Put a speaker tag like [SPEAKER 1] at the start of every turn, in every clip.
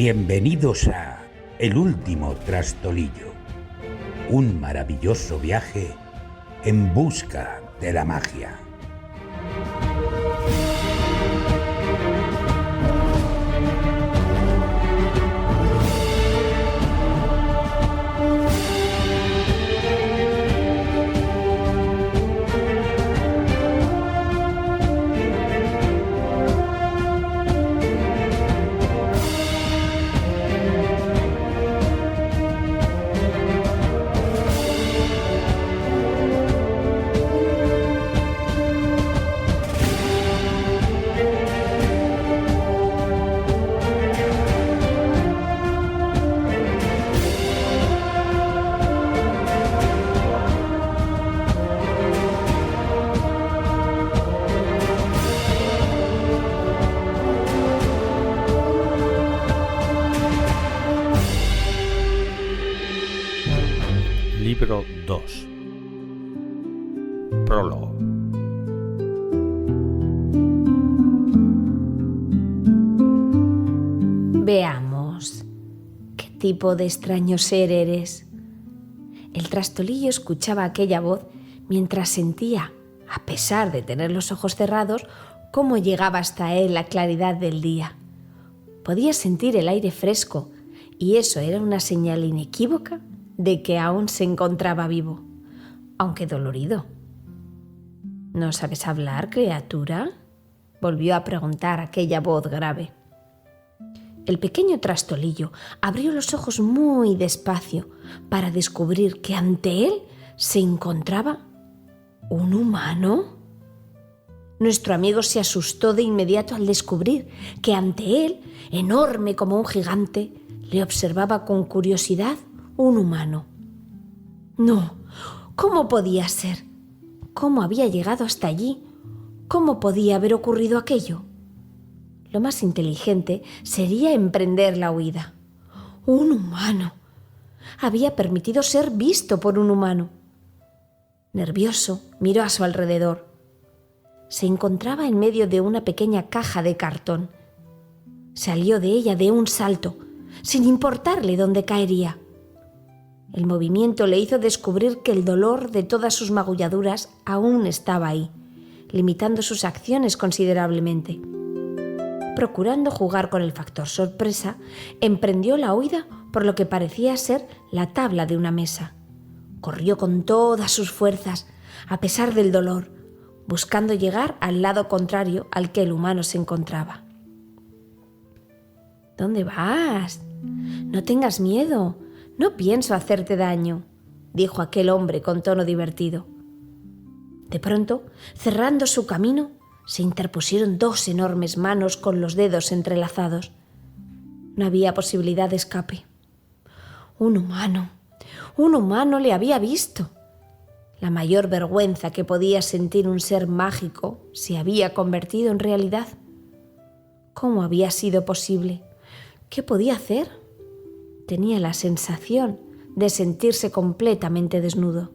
[SPEAKER 1] Bienvenidos a El último trastolillo, un maravilloso viaje en busca de la magia.
[SPEAKER 2] Libro 2. Prólogo.
[SPEAKER 3] Veamos, ¿qué tipo de extraño ser eres? El trastolillo escuchaba aquella voz mientras sentía, a pesar de tener los ojos cerrados, cómo llegaba hasta él la claridad del día. Podía sentir el aire fresco y eso era una señal inequívoca de que aún se encontraba vivo, aunque dolorido. ¿No sabes hablar, criatura?, volvió a preguntar aquella voz grave. El pequeño trastolillo abrió los ojos muy despacio para descubrir que ante él se encontraba un humano. Nuestro amigo se asustó de inmediato al descubrir que ante él, enorme como un gigante, le observaba con curiosidad un humano. No, ¿cómo podía ser? ¿Cómo había llegado hasta allí? ¿Cómo podía haber ocurrido aquello? Lo más inteligente sería emprender la huida. Un humano. Había permitido ser visto por un humano. Nervioso, miró a su alrededor. Se encontraba en medio de una pequeña caja de cartón. Salió de ella de un salto, sin importarle dónde caería. El movimiento le hizo descubrir que el dolor de todas sus magulladuras aún estaba ahí, limitando sus acciones considerablemente. Procurando jugar con el factor sorpresa, emprendió la huida por lo que parecía ser la tabla de una mesa. Corrió con todas sus fuerzas, a pesar del dolor, buscando llegar al lado contrario al que el humano se encontraba. ¿Dónde vas? No tengas miedo. No pienso hacerte daño, dijo aquel hombre con tono divertido. De pronto, cerrando su camino, se interpusieron dos enormes manos con los dedos entrelazados. No había posibilidad de escape. Un humano le había visto. La mayor vergüenza que podía sentir un ser mágico se había convertido en realidad. ¿Cómo había sido posible? ¿Qué podía hacer? Tenía la sensación de sentirse completamente desnudo.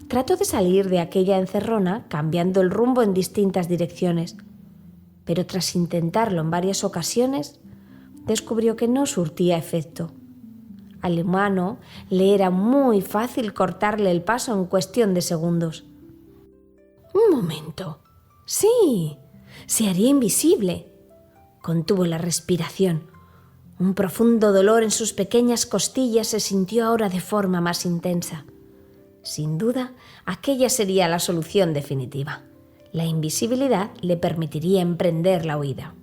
[SPEAKER 3] Trató de salir de aquella encerrona cambiando el rumbo en distintas direcciones, pero tras intentarlo en varias ocasiones, descubrió que no surtía efecto. Al humano le era muy fácil cortarle el paso en cuestión de segundos. Un momento. Sí, se haría invisible. Contuvo la respiración. Un profundo dolor en sus pequeñas costillas se sintió ahora de forma más intensa. Sin duda, aquella sería la solución definitiva. La invisibilidad le permitiría emprender la huida.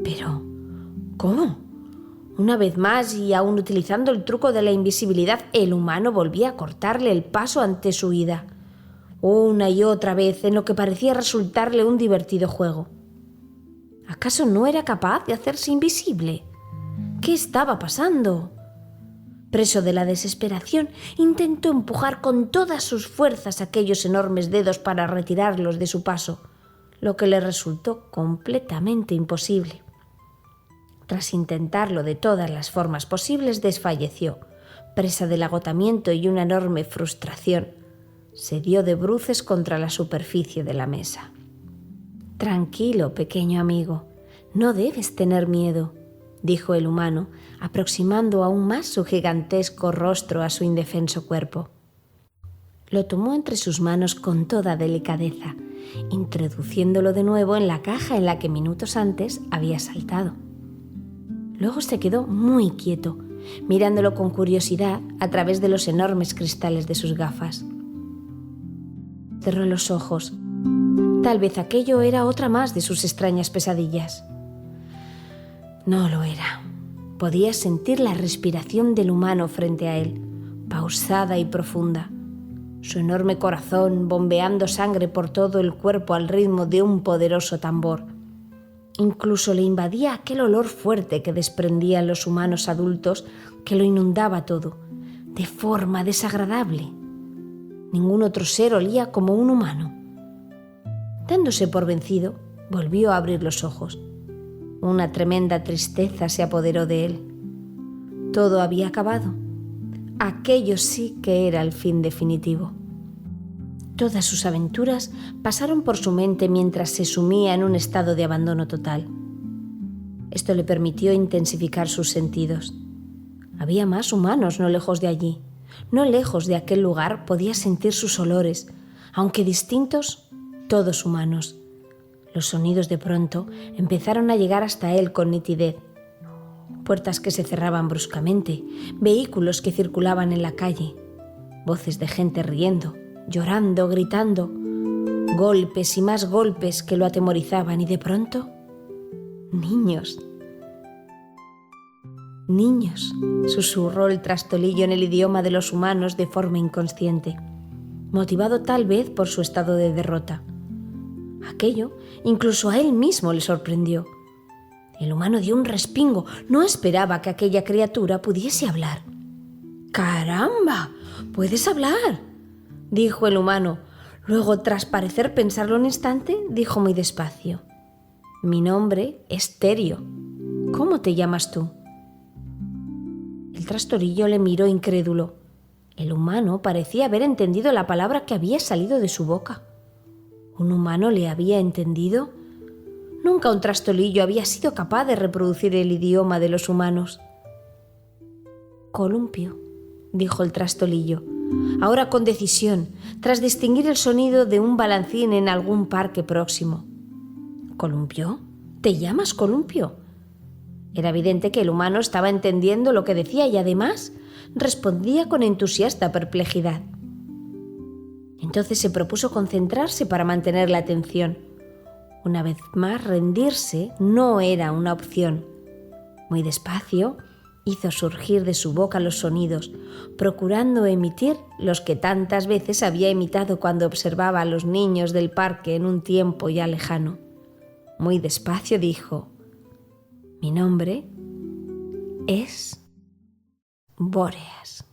[SPEAKER 3] Pero, ¿cómo? Una vez más, y aún utilizando el truco de la invisibilidad, el humano volvía a cortarle el paso ante su huida. Una y otra vez, en lo que parecía resultarle un divertido juego. ¿Acaso no era capaz de hacerse invisible? ¿Qué estaba pasando? Preso de la desesperación, intentó empujar con todas sus fuerzas aquellos enormes dedos para retirarlos de su paso, lo que le resultó completamente imposible. Tras intentarlo de todas las formas posibles, desfalleció, presa del agotamiento y una enorme frustración. Se dio de bruces contra la superficie de la mesa. Tranquilo, pequeño amigo, no debes tener miedo, dijo el humano, aproximando aún más su gigantesco rostro a su indefenso cuerpo. Lo tomó entre sus manos con toda delicadeza, introduciéndolo de nuevo en la caja en la que minutos antes había saltado. Luego se quedó muy quieto, mirándolo con curiosidad a través de los enormes cristales de sus gafas. Cerró los ojos. Tal vez aquello era otra más de sus extrañas pesadillas. No lo era. Podía sentir la respiración del humano frente a él, pausada y profunda. Su enorme corazón bombeando sangre por todo el cuerpo al ritmo de un poderoso tambor. Incluso le invadía aquel olor fuerte que desprendían los humanos adultos que lo inundaba todo, de forma desagradable. Ningún otro ser olía como un humano. Dándose por vencido, volvió a abrir los ojos. Una tremenda tristeza se apoderó de él. Todo había acabado. Aquello sí que era el fin definitivo. Todas sus aventuras pasaron por su mente mientras se sumía en un estado de abandono total. Esto le permitió intensificar sus sentidos. Había más humanos no lejos de allí. No lejos de aquel lugar podía sentir sus olores, aunque distintos, todos humanos. Los sonidos de pronto empezaron a llegar hasta él con nitidez. Puertas que se cerraban bruscamente, vehículos que circulaban en la calle, voces de gente riendo, llorando, gritando, golpes y más golpes que lo atemorizaban y de pronto, niños. «Niños», susurró el trastolillo en el idioma de los humanos de forma inconsciente, motivado tal vez por su estado de derrota. Aquello incluso a él mismo le sorprendió. El humano dio un respingo, no esperaba que aquella criatura pudiese hablar. «¡Caramba! ¡Puedes hablar!», dijo el humano. Luego, tras parecer pensarlo un instante, dijo muy despacio: «Mi nombre es Terio. ¿Cómo te llamas tú?». El trastolillo le miró incrédulo. El humano parecía haber entendido la palabra que había salido de su boca. ¿Un humano le había entendido? Nunca un trastolillo había sido capaz de reproducir el idioma de los humanos. «Columpio», dijo el trastolillo, ahora con decisión, tras distinguir el sonido de un balancín en algún parque próximo. «¿Columpio? ¿Te llamas Columpio?». Era evidente que el humano estaba entendiendo lo que decía y además respondía con entusiasta perplejidad. Entonces se propuso concentrarse para mantener la atención. Una vez más, rendirse no era una opción. Muy despacio, hizo surgir de su boca los sonidos, procurando emitir los que tantas veces había imitado cuando observaba a los niños del parque en un tiempo ya lejano. Muy despacio dijo: «Mi nombre es Bóreas».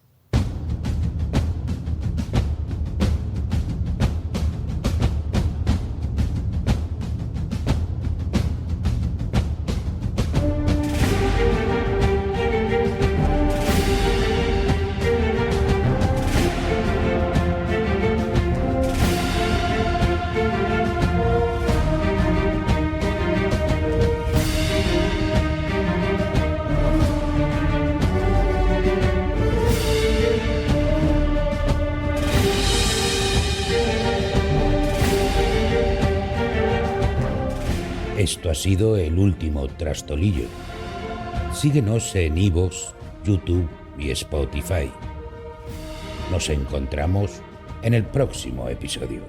[SPEAKER 1] Esto ha sido El Último Trastolillo. Síguenos en iVoox, YouTube y Spotify. Nos encontramos en el próximo episodio.